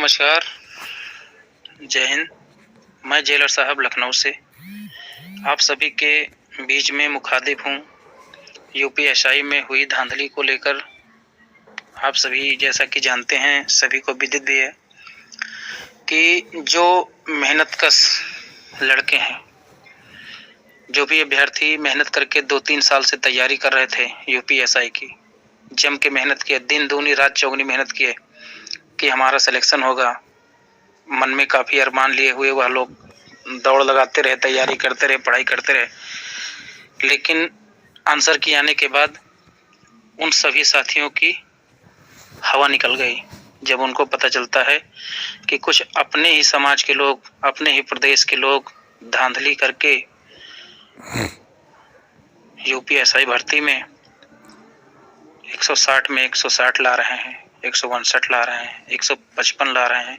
नमस्कार, जय हिंद। मैं जेलर साहब लखनऊ से आप सभी के बीच में मुखातिब हूँ। यूपीएसआई में हुई धांधली को लेकर आप सभी जैसा कि जानते हैं, सभी को विदित भी है कि जो मेहनतकश लड़के हैं, जो भी अभ्यर्थी मेहनत करके 2-3 साल से तैयारी कर रहे थे यूपीएसआई की, जम के मेहनत किए, दिन दूनी रात चौगुनी मेहनत किए कि हमारा सिलेक्शन होगा। मन में काफ़ी अरमान लिए हुए वह लोग दौड़ लगाते रहे, तैयारी करते रहे, पढ़ाई करते रहे, लेकिन आंसर की आने के बाद उन सभी साथियों की हवा निकल गई। जब उनको पता चलता है कि कुछ अपने ही समाज के लोग, अपने ही प्रदेश के लोग धांधली करके यूपीएसआई भर्ती में 160 में 160 ला रहे हैं, 162 ला रहे हैं, 155 ला रहे हैं,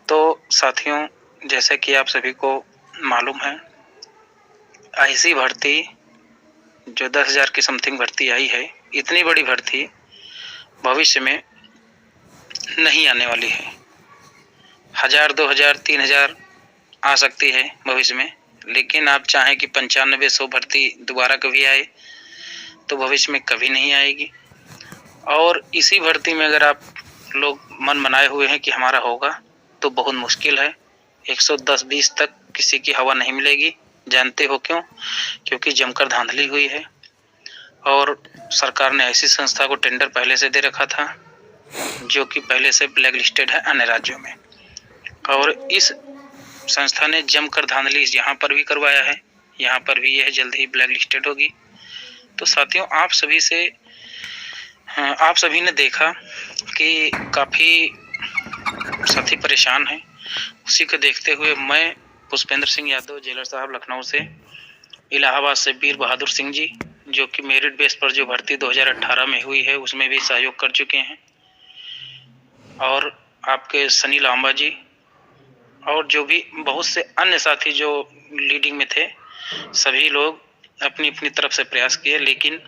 तो साथियों, जैसे कि आप सभी को मालूम है, ऐसी भर्ती जो 10,000 की समथिंग भर्ती आई है, इतनी बड़ी भर्ती भविष्य में नहीं आने वाली है। 1000, 2000, 3000 आ सकती है भविष्य में, लेकिन आप चाहें कि 95-100 भर्ती दोबारा कभी आए तो भविष्य में कभी नहीं आएगी। और इसी भर्ती में अगर आप लोग मन बनाए हुए हैं कि हमारा होगा, तो बहुत मुश्किल है। 110-20 तक किसी की हवा नहीं मिलेगी। जानते हो क्यों? क्योंकि जमकर धांधली हुई है और सरकार ने ऐसी संस्था को टेंडर पहले से दे रखा था जो कि पहले से ब्लैक लिस्टेड है अन्य राज्यों में, और इस संस्था ने जमकर धांधली यहाँ पर भी करवाया है, यहाँ पर भी यह जल्द ही ब्लैक लिस्टेड होगी। तो साथियों, आप सभी ने देखा कि काफ़ी साथी परेशान हैं। उसी को देखते हुए मैं पुष्पेंद्र सिंह यादव, जेलर साहब लखनऊ से, इलाहाबाद से वीर बहादुर सिंह जी, जो कि मेरिट बेस पर जो भर्ती 2018 में हुई है उसमें भी सहयोग कर चुके हैं, और आपके सनी लांबा जी, और जो भी बहुत से अन्य साथी जो लीडिंग में थे, सभी लोग अपनी अपनी तरफ से प्रयास किए, लेकिन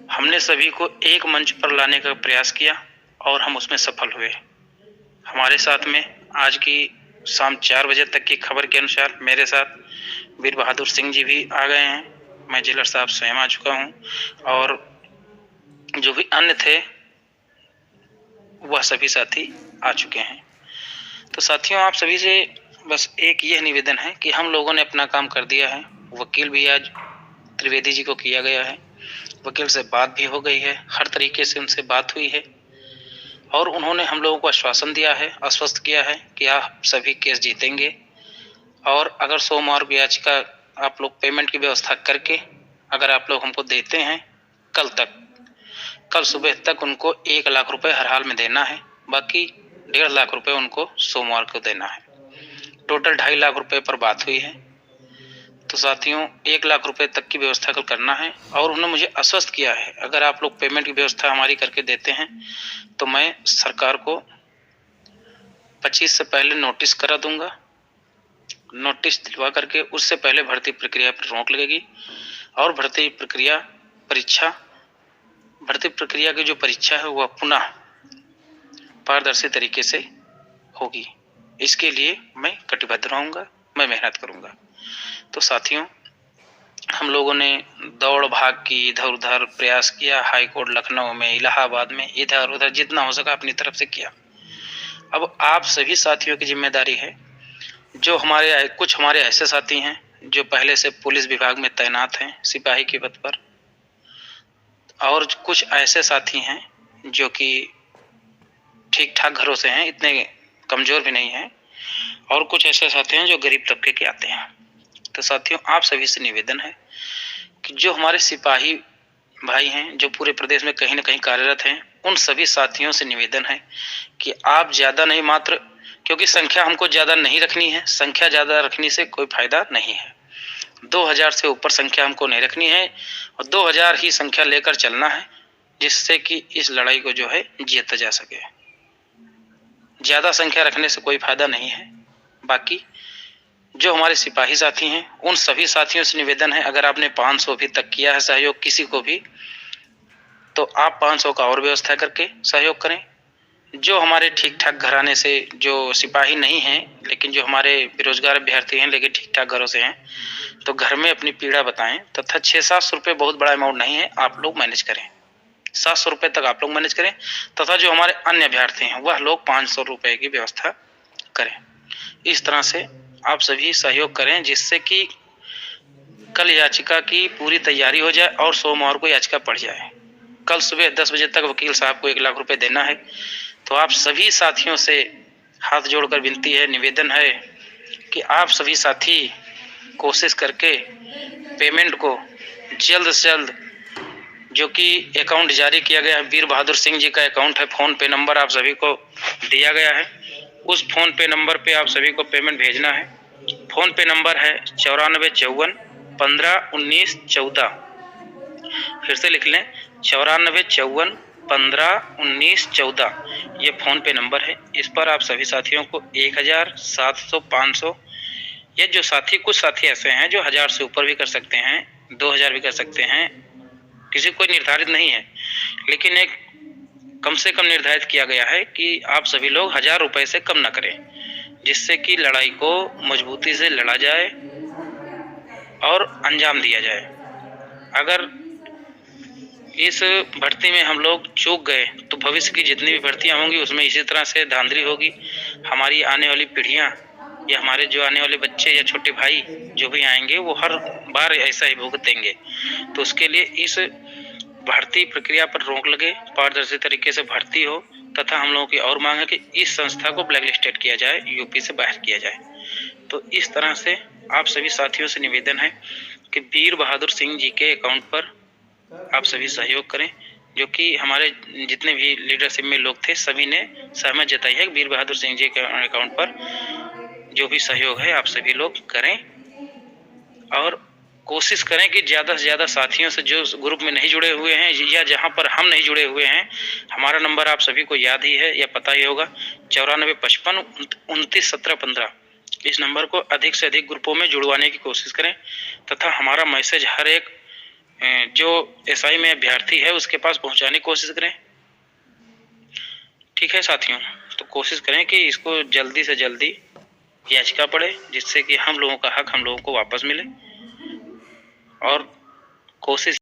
हमने सभी को एक मंच पर लाने का प्रयास किया और हम उसमें सफल हुए। हमारे साथ में आज की शाम 4 बजे तक की खबर के अनुसार मेरे साथ वीर बहादुर सिंह जी भी आ गए हैं, मैं जेलर साहब स्वयं आ चुका हूं, और जो भी अन्य थे वह सभी साथी आ चुके हैं। तो साथियों, आप सभी से बस एक यह निवेदन है कि हम लोगों ने अपना काम कर दिया है। वकील भी आज त्रिवेदी जी को किया गया है, वकील से बात भी हो गई है, हर तरीके से उनसे बात हुई है, और उन्होंने हम लोगों को आश्वासन दिया है, आश्वस्त किया है कि आप सभी केस जीतेंगे, और अगर सोमवार को याचिका आप लोग पेमेंट की व्यवस्था करके अगर आप लोग हमको देते हैं, कल सुबह तक उनको 1 लाख रुपए हर हाल में देना है, बाकी 1.5 लाख रुपए उनको सोमवार को देना है। टोटल 2.5 लाख रुपए पर बात हुई है। तो साथियों, 1 लाख रुपए तक की व्यवस्था कल करना है, और उन्होंने मुझे आश्वस्त किया है अगर आप लोग पेमेंट की व्यवस्था हमारी करके देते हैं तो मैं सरकार को 25 से पहले नोटिस करा दूंगा। नोटिस दिलवा करके उससे पहले भर्ती प्रक्रिया पर रोक लगेगी, और भर्ती प्रक्रिया की जो परीक्षा है वह पुनः पारदर्शी तरीके से होगी। इसके लिए मैं कटिबद्ध रहूँगा, मैं मेहनत करूँगा। तो साथियों, हम लोगों ने दौड़ भाग की, इधर उधर प्रयास किया, हाई कोर्ट लखनऊ में, इलाहाबाद में, इधर उधर जितना हो सका अपनी तरफ से किया। अब आप सभी साथियों की जिम्मेदारी है, जो कुछ हमारे ऐसे साथी हैं जो पहले से पुलिस विभाग में तैनात हैं सिपाही के पद पर, और कुछ ऐसे साथी हैं जो कि ठीक ठाक घरों से हैं, इतने कमज़ोर भी नहीं हैं, और कुछ ऐसे साथी हैं जो गरीब तबके के आते हैं। तो साथियों, आप सभी से निवेदन है कि जो हमारे सिपाही भाई हैं जो पूरे प्रदेश में कहीं ना कहीं कार्यरत हैं, उन सभी साथियों से निवेदन है कि आप ज़्यादा नहीं, मात्र क्योंकि संख्या हमको ज़्यादा नहीं रखनी है, संख्या ज़्यादा रखने से कोई फायदा नहीं है। 2000 से ऊपर संख्या हमको नहीं रखनी है, और 2000 ही संख्या लेकर चलना है, जिससे कि इस लड़ाई को जो है जीता जा सके। ज़्यादा संख्या रखने से कोई फायदा नहीं है। बाकी जो हमारे सिपाही साथी हैं, उन सभी साथियों से निवेदन है, अगर आपने 500 भी तक किया है सहयोग किसी को भी, तो आप 500 का और व्यवस्था करके सहयोग करें। जो हमारे ठीक ठाक घराने से जो सिपाही नहीं हैं, लेकिन जो हमारे बेरोजगार अभ्यर्थी हैं लेकिन ठीक ठाक घरों से हैं, तो घर में अपनी पीड़ा बताएं तथा 600-700 रुपये बहुत बड़ा अमाउंट नहीं है, आप लोग मैनेज करें। 700 रुपये तक आप लोग मैनेज करें तथा जो हमारे अन्य अभ्यर्थी हैं वह लोग 500 रुपये की व्यवस्था करें। इस तरह से आप सभी सहयोग करें जिससे कि कल याचिका की पूरी तैयारी हो जाए और सोमवार को याचिका पढ़ जाए। कल सुबह 10 बजे तक वकील साहब को 1 लाख रुपए देना है। तो आप सभी साथियों से हाथ जोड़कर विनती है, निवेदन है कि आप सभी साथी कोशिश करके पेमेंट को जल्द से जल्द, जो कि अकाउंट जारी किया गया है, वीर बहादुर सिंह जी का अकाउंट है, फोन पे नंबर आप सभी को दिया गया है, उस फोन पे नंबर पे आप सभी को पेमेंट भेजना है। फोन पे नंबर है 9454 15 19 14। फिर से लिख लें 9454 15 19 14, ये फोन पे नंबर है। इस पर आप सभी साथियों को 1000, 700, 500, ये जो साथी, कुछ साथी ऐसे हैं जो 1000 से ऊपर भी कर सकते हैं, 2000 भी कर सकते हैं, किसी कोई निर्धारित नहीं है, लेकिन एक कम से कम निर्धारित किया गया है कि आप सभी लोग 1000 रुपए से कम ना करें, जिससे कि लड़ाई को मजबूती से लड़ा जाए और अंजाम दिया जाए। अगर इस भर्ती में हम लोग चूक गए तो भविष्य की जितनी भी भर्तियां होंगी उसमें इसी तरह से धांधली होगी। हमारी आने वाली पीढ़ियां या हमारे जो आने वाले बच्चे या छोटे भाई जो भी आएंगे वो हर बार ऐसा ही भुगतेंगे। तो उसके लिए इस भर्ती प्रक्रिया पर रोक लगे, पारदर्शी तरीके से भर्ती हो, तथा हम लोगों की और मांग है कि इस संस्था को ब्लैक लिस्टेड किया जाए, यूपी से बाहर किया जाए। तो इस तरह से आप सभी साथियों से निवेदन है कि वीर बहादुर सिंह जी के अकाउंट पर आप सभी सहयोग करें, जो कि हमारे जितने भी लीडरशिप में लोग थे सभी ने सहमत जताई है। वीर बहादुर सिंह जी के अकाउंट पर जो भी सहयोग है आप सभी लोग करें और कोशिश करें कि ज़्यादा से ज़्यादा साथियों से जो ग्रुप में नहीं जुड़े हुए हैं या जहां पर हम नहीं जुड़े हुए हैं, हमारा नंबर आप सभी को याद ही है या पता ही होगा, 9455 29 17 15। इस नंबर को अधिक से अधिक ग्रुपों में जुड़वाने की कोशिश करें तथा हमारा मैसेज हर एक जो एसआई में अभ्यर्थी है उसके पास पहुंचाने की कोशिश करें। ठीक है साथियों, तो कोशिश करें कि इसको जल्दी से जल्दी याचिका पड़े, जिससे कि हम लोगों का हक हम लोगों को वापस मिले, और कोशिश